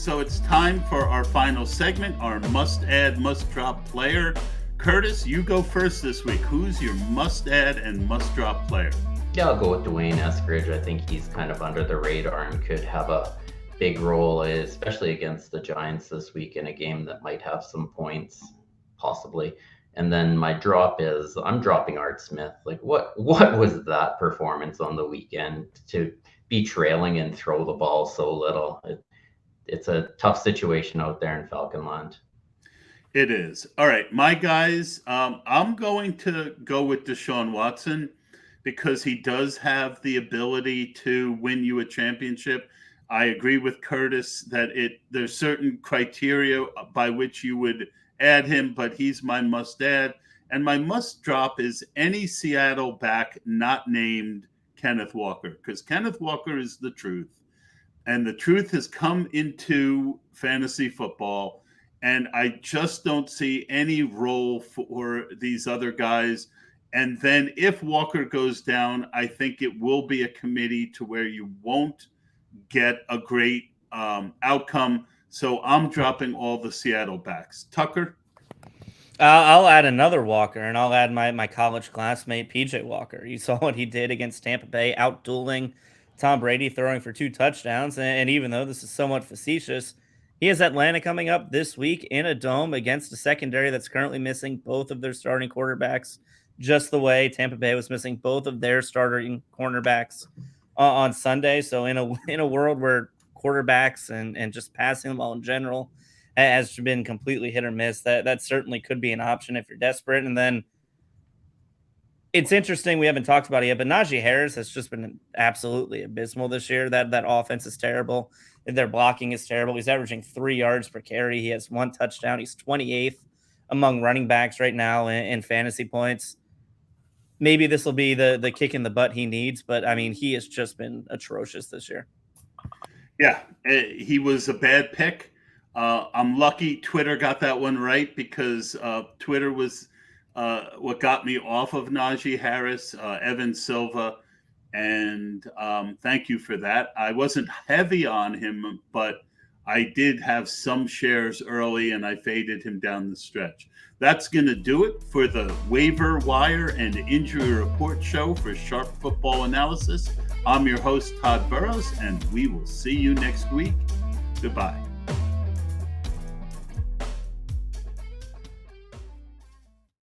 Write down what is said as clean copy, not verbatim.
So it's time for our final segment, our must-add, must-drop player. Curtis, you go first this week. Who's your must-add and must-drop player? Yeah, I'll go with Dwayne Eskridge. I think he's kind of under the radar and could have a big role, especially against the Giants this week in a game that might have some points, possibly. And then my drop is I'm dropping Art Smith. Like what was that performance on the weekend to be trailing and throw the ball so little? It's a tough situation out there in Falcon Land. It is. All right, my guys, I'm going to go with Deshaun Watson because he does have the ability to win you a championship. I agree with Curtis that there's certain criteria by which you would add him, but he's my must add. And my must drop is any Seattle back not named Kenneth Walker, because Kenneth Walker is the truth. And the truth has come into fantasy football. And I just don't see any role for these other guys. And then if Walker goes down, I think it will be a committee to where you won't get a great outcome. So I'm dropping all the Seattle backs. Tucker? I'll add another Walker, and I'll add my college classmate, PJ Walker. You saw what he did against Tampa Bay, out-dueling Tom Brady, throwing for 2 touchdowns. And even though this is somewhat facetious, he has Atlanta coming up this week in a dome against a secondary that's currently missing both of their starting quarterbacks, just the way Tampa Bay was missing both of their starting cornerbacks on Sunday. So in a world where quarterbacks and just passing the ball in general has been completely hit or miss, that certainly could be an option if you're desperate. And then it's interesting, we haven't talked about it yet, but Najee Harris has just been absolutely abysmal this year. That offense is terrible. Their blocking is terrible. He's averaging 3 yards per carry. He has 1 touchdown. He's 28th among running backs right now in fantasy points. Maybe this will be the kick in the butt he needs, but I mean, he has just been atrocious this year. Yeah, he was a bad pick. I'm lucky Twitter got that one right because Twitter was what got me off of Najee Harris, Evan Silva, and thank you for that. I wasn't heavy on him, but I did have some shares early, and I faded him down the stretch. That's going to do it for the Waiver Wire and Injury Report show for Sharp Football Analysis. I'm your host, Todd Burrows, and we will see you next week. Goodbye.